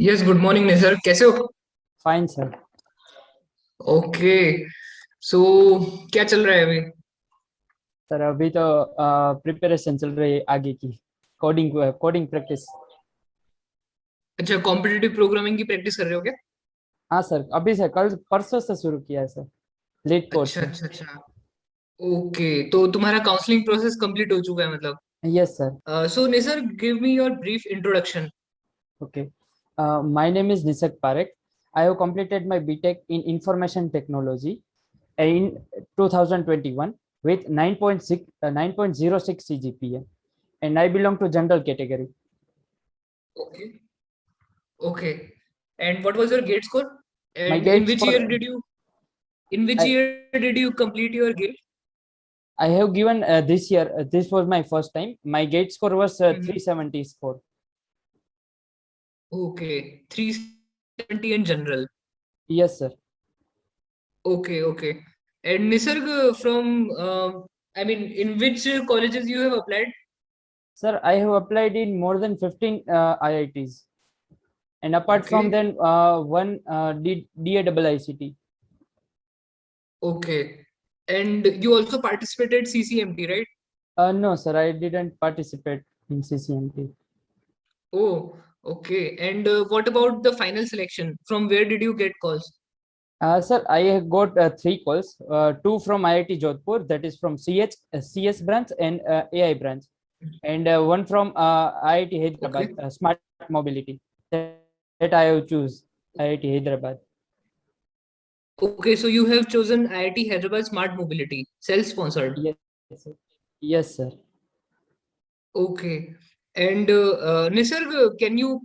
Yes, good morning निसर, कैसे हो? Fine sir. Okay. सो क्या चल रहा है अभी? सर अभी तो प्रिपरेशन चल रही है आगे की। Coding coding practice. अच्छा, कॉम्पिटिटिव प्रोग्रामिंग की प्रैक्टिस कर रहे हो क्या? हाँ सर, अभी से कल परसों से शुरू किया है सर। लीड कोर्स अच्छा है। अच्छा अच्छा। ओके, तो तुम्हारा काउंसलिंग प्रोसेस कंप्लीट हो चुका है मतलब? Yes sir. So Nisar, give me your brief introduction. Okay. My name is Nisak Parekh. I have completed my BTech in Information Technology in 2021 with 9.06 CGPA, and I belong to general category. Okay okay. And what was your GATE score? My and grade score, in which I year did you complete your GATE? I have given this year. This was my first time. My gate score was 374. Okay, 370 in general. Yes, sir. Okay, okay. And Nisarg, I mean, in which colleges you have applied? Sir, I have applied in more than 15 IITs. And apart from Okay, then, one DAIICT. okay. And you also participated CCMT, right? No, sir, I didn't participate in CCMT. Oh, okay. And what about the final selection? From where did you get calls? Sir, I have got three calls, two from IIT Jodhpur, that is from CS branch and AI branch, and one from IIT Hyderabad, Okay, Smart Mobility. That I have choose IIT Hyderabad. okay. So you have chosen IIT Hyderabad Smart Mobility, self-sponsored. Yes, sir. Yes, sir. Okay. And Nisarg, can you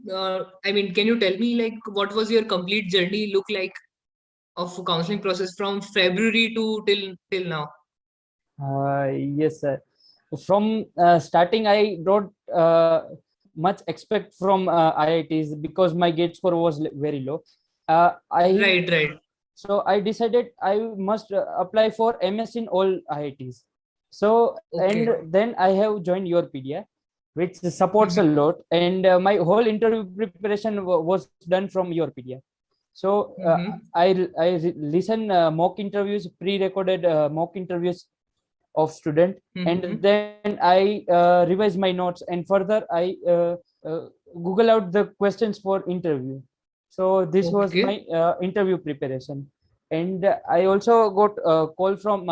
tell me like what was your complete journey look like of counseling process from February to till now? Yes, sir. From starting, I don't much expect from IITs because my gate score was very low. I Right, right. So I decided I must apply for MS in all IITs. So and Okay. then I have joined your PDA, which supports a Mm-hmm. lot, and my whole interview preparation was done from your PDA. So Mm-hmm. listen mock interviews, pre-recorded mock interviews of student, and Mm-hmm. then I revise my notes, and further I uh, google out the questions for interview. So this was my Okay. interview preparation. And I also got a call from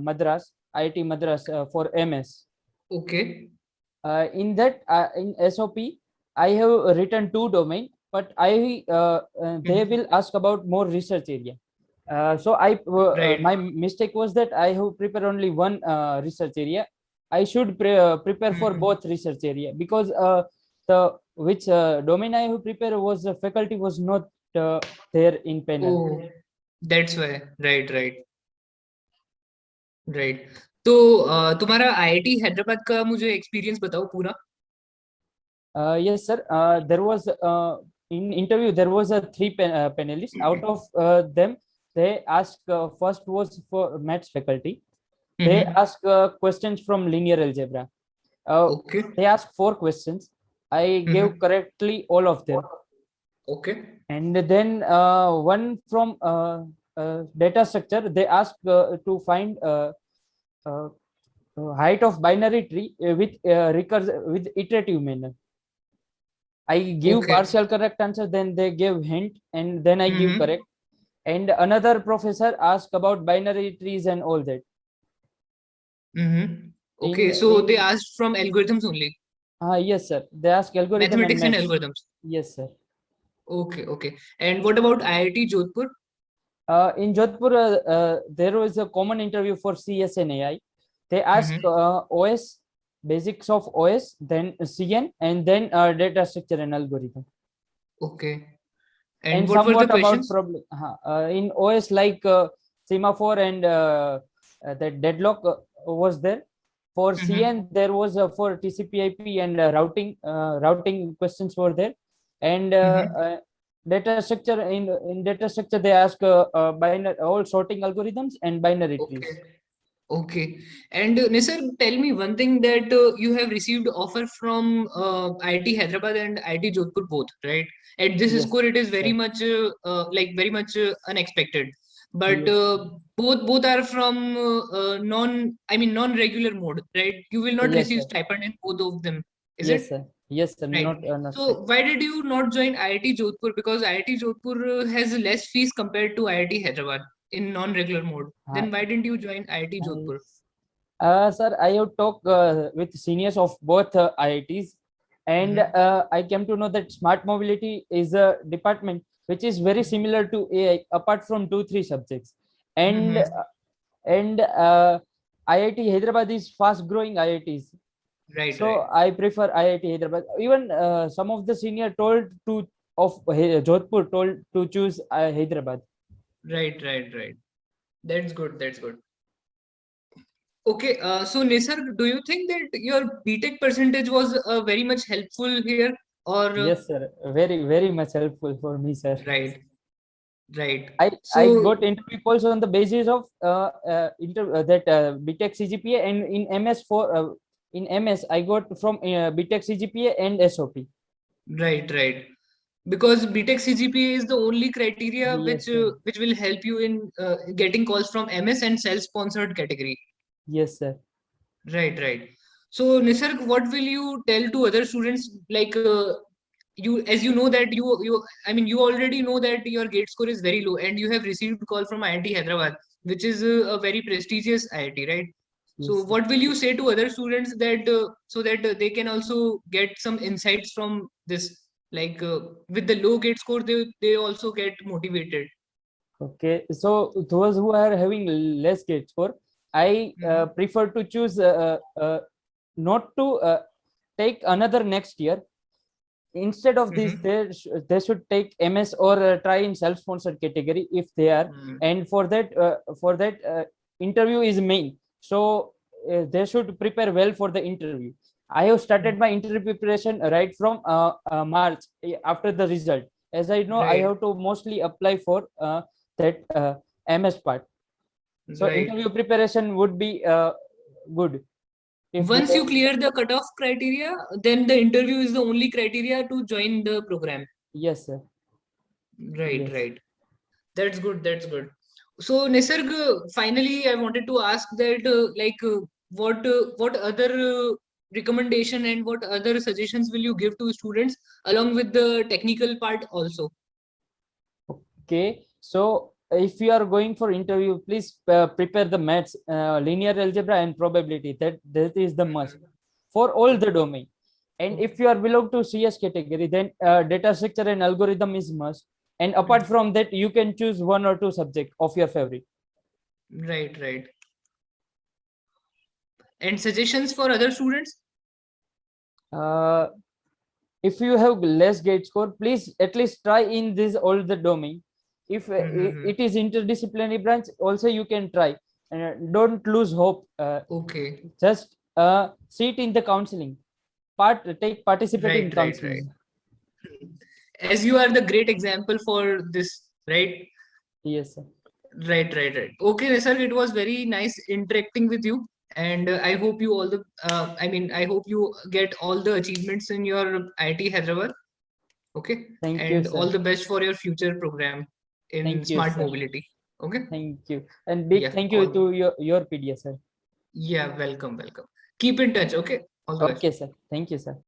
Madras, IIT Madras, for MS. Okay. In that in SOP I have written two domain, but I they Mm-hmm. will ask about more research area. So Right. my mistake was that I have prepared only one research area. I should prepare for Mm-hmm. both research area, because the which domain I have prepared was faculty was not there in panel. Oh, that's why. Right, right, right. तो तुम्हारा IIT Hyderabad का मुझे experience बताओ पूरा. Yes, sir. There was in interview there was a three panelists. Out of them, they asked first was for maths faculty. They Mm-hmm. asked questions from linear algebra. Okay. They asked four questions. I gave Mm-hmm. correctly all of them. Okay. And then one from data structure, they asked to find uh, height of binary tree with with iterative manner. I give Okay. partial correct answer, then they give hint, and then I give Mm-hmm. correct. And another professor asked about binary trees and all that. Mm-hmm. In Okay. So they in asked from algorithms only, Yes, sir. They ask algorithm and mathematics and maths. algorithms. Yes, sir. Okay. Okay. And what about IIT Jodhpur? In Jodhpur, there was a common interview for CS and AI. They ask Mm-hmm. OS, basics of OS, then CN, and then data structure and algorithm. Okay. And And what were the somewhat about questions? problem in OS, like semaphore and the deadlock was there. For Mm-hmm. CN, there was for TCP/IP and routing questions were there. And Mm-hmm. data structure, in data structure they ask binary all sorting algorithms and binary trees. Okay. Okay. And Nisar, tell me one thing that you have received offer from IIT Hyderabad and IIT Jodhpur both, right? At this Yes, score, it is very sir. much like very much unexpected. But Yes, both are from non-regular mode, right? You will not yes, receive sir. stipend in both of them, is it? Yes, sir. Yes, sir. Right. Not So why did you not join IIT Jodhpur? Because IIT Jodhpur has less fees compared to IIT Hyderabad in non-regular mode. uh, Then why didn't you join IIT I, Jodhpur? sir, I have talked with seniors of both IITs, and Mhm. I came to know that smart mobility is a department which is very similar to AI, apart from 2 3 subjects, and Mhm. IIT Hyderabad is fast growing IITs, Right, so right, I prefer IIT Hyderabad. Even some of the senior told to of Jodhpur told to choose Hyderabad. right. That's good. That's good. Okay, so Nisarg, do you think that your BTech percentage was very much helpful here, or Yes, sir. Very much helpful for me, sir. right, right? I got So, interview calls on the basis of that BTech CGPA, and in MS I got from BTech CGPA and SOP. right. Because BTech CGPA is the only criteria Yes, sir. which will help you in getting calls from MS and self-sponsored category. Yes, sir. Right. So, Nisarg, what will you tell to other students? Like you, as you know that I mean, you already know that your gate score is very low, and you have received call from IIT Hyderabad, which is a very prestigious IIT, right? So, Yes, sir. what will you say to other students that so that they can also get some insights from this? Like with the low gate score, they also get motivated. Okay, so those who are having less gate score, I Mhm. prefer to choose not to take another next year. Instead of this, Mhm. they should take MS or try in self-sponsored category if they are. Mhm. And for that interview is main. So they should prepare well for the interview. I have started my interview preparation right from March after the result. As I know, I Right, have to mostly apply for that MS part. So right. interview preparation would be good if they. Once you clear the cutoff criteria, then the interview is the only criteria to join the program. Yes, sir. Yes. Right. That's good. That's good. So, Nisarg, finally, I wanted to ask that, what other recommendation and what other suggestions will you give to students along with the technical part also? Okay, so if you are going for interview, please prepare the maths, linear algebra, and probability. That is the must Mhm. for all the domain. And Okay. if you are belong to CS category, then data structure and algorithm is must. And apart Mhm. from that, you can choose 1 or 2 subject of your favorite. Right. And suggestions for other students? Uh, if you have less gate score, please at least try in this all the domain. If Mhm. it is interdisciplinary branch, also you can try. Don't lose hope. Okay. Just sit in the counseling take participate in Right. counseling. As you are the great example for this, right? Yes, sir. Right. Okay, sir, it was very nice interacting with you. And I hope you all the, I hope you get all the achievements in your IT Hyderabad. Okay. Thank you, And all sir. the best for your future program in Thank you, smart sir. mobility. Okay. Thank you, and big Yeah. thank you All. to your PDS, sir. Yeah. Welcome. Keep in touch. Okay. All the best. Okay, sir. Thank you, sir.